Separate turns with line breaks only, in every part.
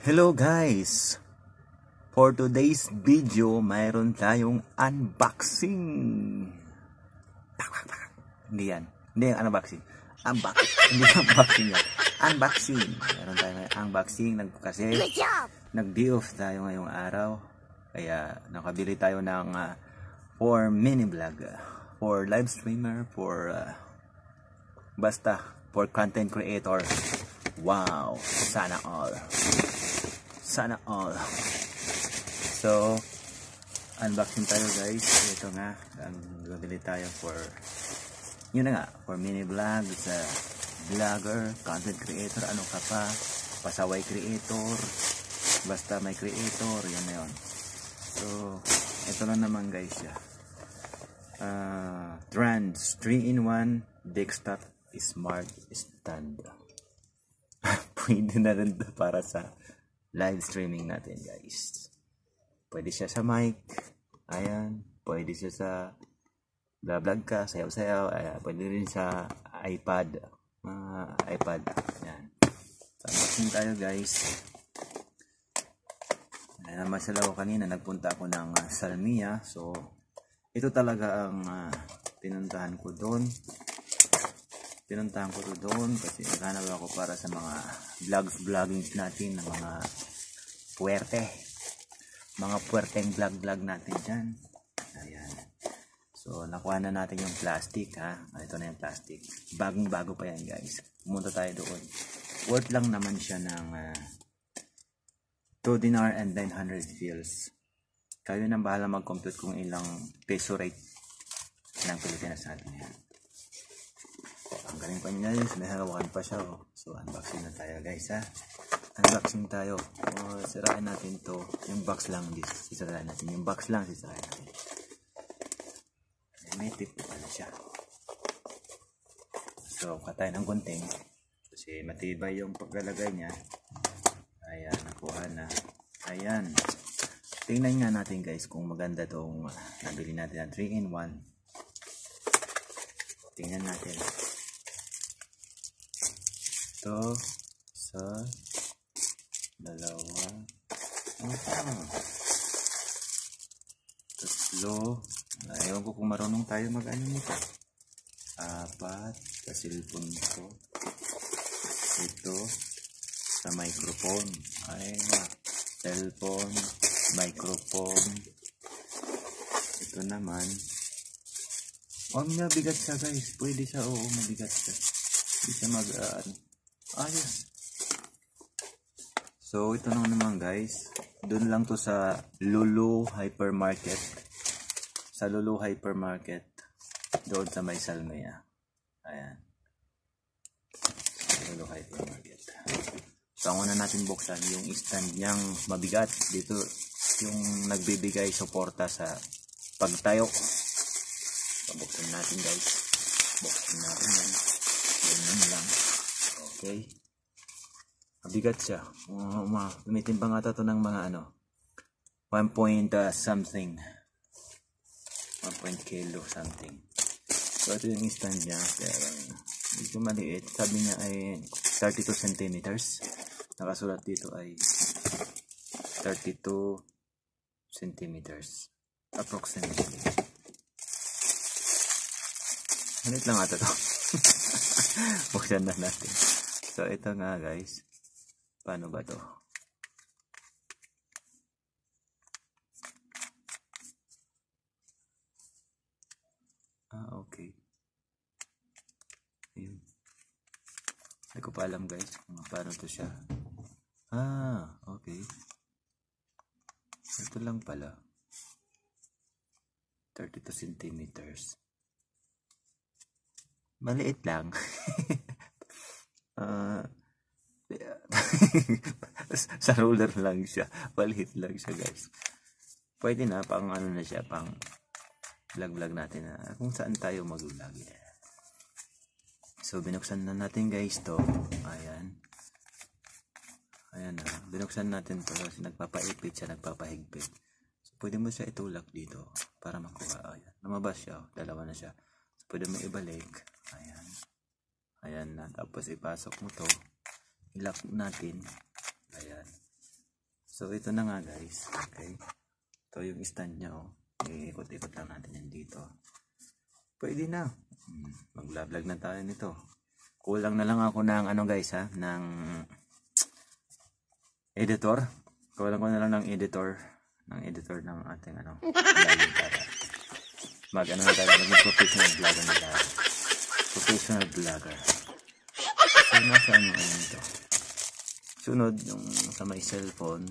Hello guys! For today's video, mayroon tayong unboxing. Hindi yan. Hindi yung unboxing. Hindi unboxing yan. Unboxing. Mayroon tayong unboxing. Kasi nag-day off tayo ngayong araw. Kaya nakabili tayo ng for mini vlog. For live streamer. For basta. For content creator. Wow! Sana all. Sana all. So, unboxing tayo guys. Ito nga, ang gagawin tayo for, yun na nga, for mini vlog, sa vlogger, content creator, ano ka pa, pasaway creator, basta may creator, yun na yun. So, ito na naman guys siya. Trans 3-in-1 desktop smart stand. Pwede na rin para sa live streaming natin guys. Pwede siya sa mic. Ayan. Pwede siya sa vlog ka, sayaw-sayaw. Ayan. Pwede rin sa iPad. iPad. Ayan. So, unboxing tayo guys. Ayan naman sila ko kanina. Nagpunta ako ng Salmia. So, ito talaga ang pinuntahan ko doon. Pinuntahan ko to doon kasi naghanap ako para sa mga vlogging natin ng mga puwerteng vlog natin dyan. Ayan. So nakuha na natin yung plastic ha. Ito na yung plastic. Bagong bago pa yan guys. Pumunta tayo doon. Worth lang naman siya ng 2 dinar and 900 fils. Kayo nang bahala mag-compute kung ilang peso rate ng Pilipinas natin yan. Ang galing pa niya guys, may hawakan pa siya oh. So unboxing na tayo guys ha. Unboxing tayo. Sirain natin to. Yung box lang sisirain natin. Yung box lang sisirain natin. May tip pala siya. So katay ng gunting. Kasi matibay yung paglalagay niya. Ayan, nakuha na. Ayan. Tingnan nga natin guys kung maganda tong nabili natin na 3-in-1. Tingnan natin. Ito sa dalawa, tatlo, ayaw ko kung marunong tayo mag-ano nito, 4 sa cellphone ko, ito sa microphone, cellphone, microphone, ito naman, mabigat siya guys, pwede siya, oo mabigat siya, hindi siya ayos. So ito naman guys, doon lang to sa Lulu Hypermarket. Sa Lulu Hypermarket, doon sa may Salmia. Ayan. Lulu Hypermarket. So ang una natin buksan yung stand niyang mabigat. Dito yung nagbibigay suporta sa pagtayo. So buksan natin guys. Buksan natin yan. Ganyan lang. Okay. Mabigat siya. Tumitin pa nga ito ng mga 1 point something. 1 kilo something. So ito yung stand niya. Medyo maliit. Sabi niya ay 32 centimeters. Nakasulat dito ay 32 centimeters. Approximately. Ganit lang ata to. Buksan na natin. So ito nga guys. Paano ba to? Okay. Ayun. Hindi ko pa alam guys kung paano to siya. Okay. Ito lang pala. 32 centimeters. Maliit lang. Sa ruler lang siya. Maliit lang siya guys. Pwede na pang na siya, pang vlog natin na kung saan tayo mag-vlog. So binuksan na natin guys to. Ayan. Ayan na. Binuksan natin to kasi nagpapaipit siya, nagpapahigpit. So pwede mo siya itulak dito para makuha. Ayan. Lumabas siya. Dalawa na siya. So pwede mo ibalik. Ayan. Ayan na. Tapos ipasok mo to. I-lock natin. Ayan. So ito na nga guys. Okay. Ito yung stand niya oh. Iikot-ikot lang natin yan dito. Pwede na. Mag-vlog na tayo nito. Kulang na lang ako ng ano guys ha, ng editor. Kulang ko na lang ng editor ng ating ano, vlogging para mag-ano na tayo, maging professional vlogger na tayo. Professional vlogger. So nasaan yung ano nito? Sunod yung sa may cellphone.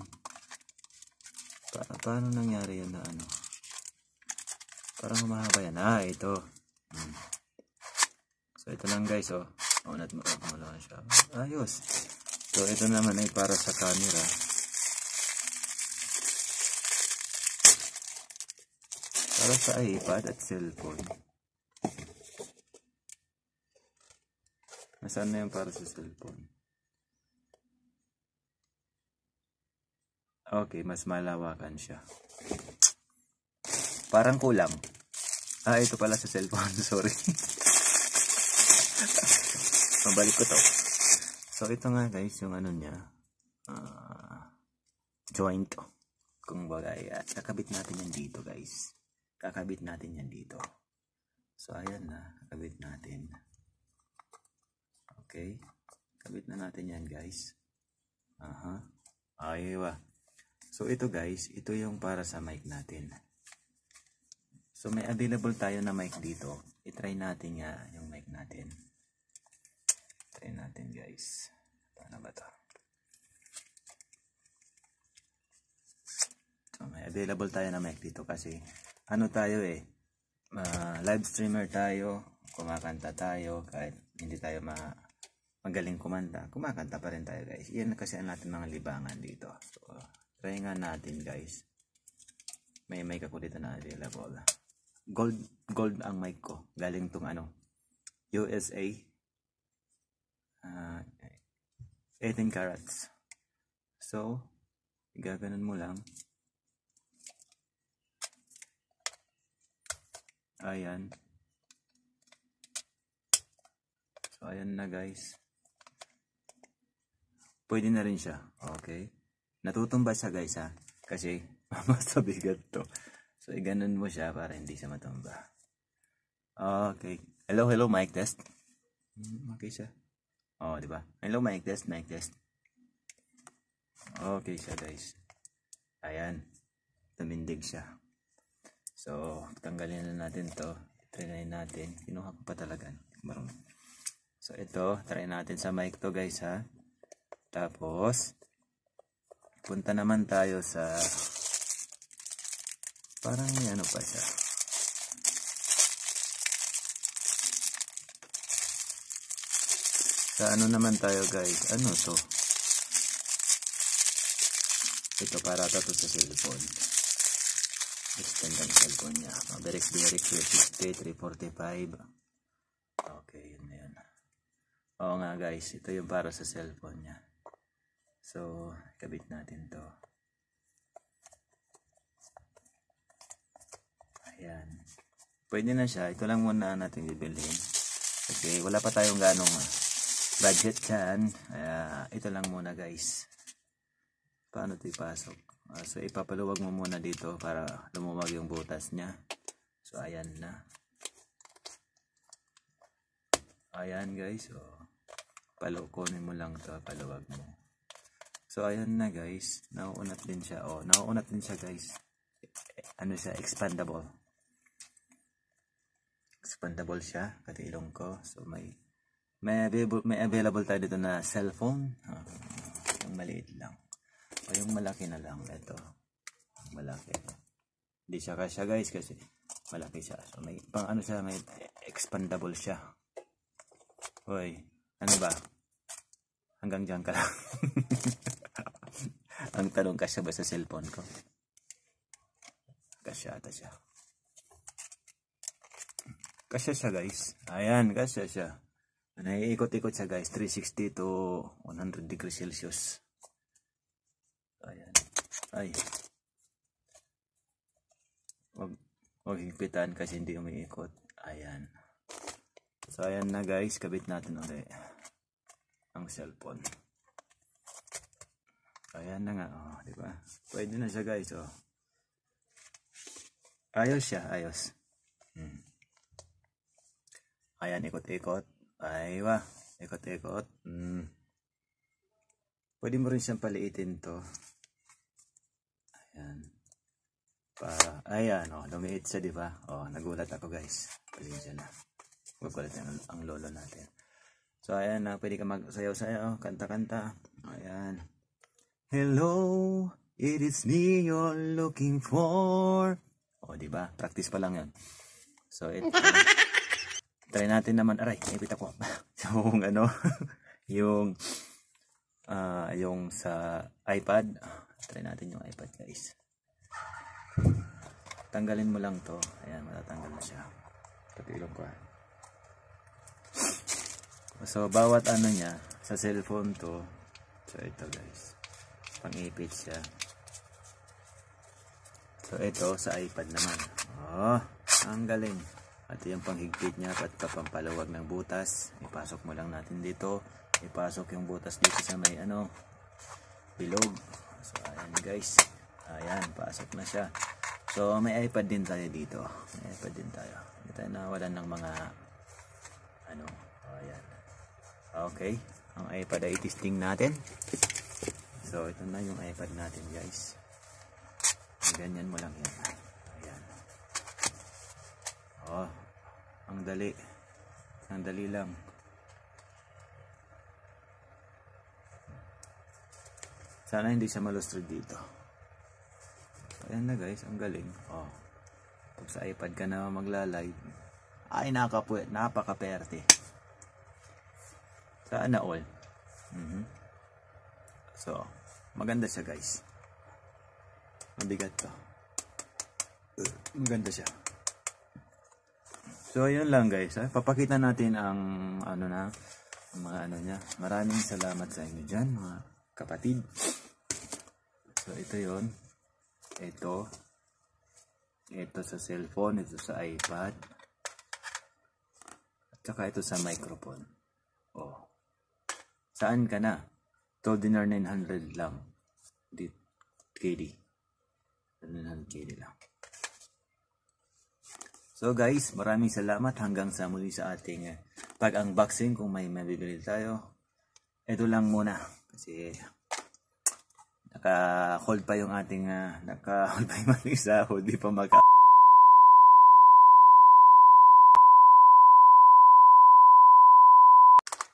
Paano nangyari yun na ano? Parang humahaba yan. Ito. So, ito lang guys, oh. Unat mo lang siya. Ayos. So, ito naman ay para sa camera. Para sa iPad at cellphone. Nasaan na yung para sa cellphone? Okay, mas malawakan siya. Parang kulang. Ito pala sa cellphone. Sorry. Pabalik ko to. So, ito nga guys, yung ano niya. Joint. Kung bagay. Kakabit natin yan dito guys. Kakabit natin yan dito. So, ayan na. Kakabit natin. Okay. Kabit na natin yan guys. Aywa. So, ito guys, ito yung para sa mic natin. So, may available tayo na mic dito. I-try natin nga yung mic natin. Try natin guys. Paano ba ito? So, may available tayo na mic dito kasi ano tayo live streamer tayo. Kumakanta tayo. Kahit hindi tayo magaling kumanta. Kumakanta pa rin tayo guys. Yan kasi ang natin mga libangan dito. So, try nga natin guys. May mic ako dito na available. Gold ang mic ko. Galing tong ano, USA. 18 carats. So, gaganon mo lang. Ayan. So, ayan na guys. Pwede na rin siya. Okay. Natutumba siya guys ha. Kasi, mas bigat to. So, iganon mo siya para hindi siya matumba. Okay. Hello, mic test. Okay siya. Di ba? Hello, mic test. Okay siya, guys. Ayan. Tumindig siya. So, tanggalin na natin to. Try natin. Kinuha ko pa talaga. Marunong. So, ito. Try natin sa mic to, guys, ha. Tapos, punta naman tayo sa parang may ano pa siya. Sa ano naman tayo guys. Ano to? Ito para to sa cellphone. Extend ang cellphone niya. Berix 360, 345. Okay, yun na yun. Oo nga guys. Ito yung para sa cellphone niya. So, kabit natin to. Ayan. Pwede na siya. Ito lang muna natin bibilhin. Kasi wala pa tayong ganong budget dyan. Ito lang muna guys. Paano ito ipasok? So ipapaluwag mo muna dito para lumuwag yung butas niya. So ayan na. Ayan guys. So, kunin mo lang ito. Paluwag mo. So ayan na guys. Nauunat din siya. Nauunat din siya guys. Ano siya? Expandable. Expandable siya, katilong ko. So may available tayo dito na cellphone. Yung maliit lang. O yung malaki na lang. Ito. Malaki. Hindi siya kasya guys kasi malaki siya. So may pang ano siya, may expandable siya. Hoy, ano ba? Hanggang dyan ka lang. Ang tanong, kasya ba sa cellphone ko? Kasya ata siya. Kasya siya guys. Ayan, kasya siya. Naiikot-ikot siya guys. 360 to 100 degrees Celsius. Ayan. Ay. Huwag higpitan kasi hindi umiikot. Ayan. So ayan na guys. Kabit natin ulit ang cellphone. Ayan na nga, oh, di ba? Pwede na siya guys, oh. Ayos siya, ayos. Ayan, ikot-ikot. Aywa, ikot-ikot. Pwede mo rin siyang paliitin to. Ayan. Ayan, oh, lumiit siya, di ba? Oh, nagulat ako guys. Pasensya na. Magulat ang lolo natin. So, ayan na, pwede ka magsayaw-sayaw, kanta-kanta. Ayan. Hello, it is me you're looking for. O, diba? Practice pa lang yan. So, ito. Try natin naman. Aray, ipit ako. Yung ano, yung sa iPad. Try natin yung iPad, guys. Tanggalin mo lang to. Ayan, matatanggal na siya. Patilong ko. So, bawat ano niya, sa cellphone to. So, ito, guys. Pang-ipit siya. So, ito sa iPad naman. Oh, ang galing. At yung panghigpit niya at pampaluwag ng butas. Ipasok mo lang natin dito. Ipasok yung butas dito sa may ano, bilog. So, ayan guys. Ayan, pasok na siya. So, may iPad din tayo dito. May iPad din tayo. Hindi tayo nawalan ng mga ano. Ayan. Okay. Ang iPad ay testing natin. So, ito na yung iPad natin guys. Ganyan mo lang yan. Ayan. Oh, ang dali. Ang dali lang. Sana hindi siya malustrad dito. Ayan na guys, ang galing. Oh. Pag sa iPad ka na magla-live, ay napaka-perte. Sana all. So, maganda siya guys. Mabigat to. Maganda siya. So, ayun lang guys. Papakita natin ang ano na, mga ano niya. Maraming salamat sa inyo dyan, mga kapatid. So, ito yon. Ito sa cellphone. Ito sa iPad. At saka ito sa microphone. Oh. Saan ka na? $12,900 lang. KD. 900 lang. So guys, maraming salamat hanggang sa muli sa ating pag-unboxing. Kung may mabibili tayo, ito lang muna kasi naka-hold pa yung ating naka-hold pa yung ating sahod, di pa maka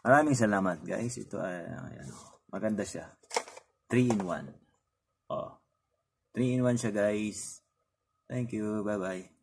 Maraming salamat guys. Ito ay maganda siya. 3-in-1. Oh. 3-in-1 siya guys. Thank you. Bye bye.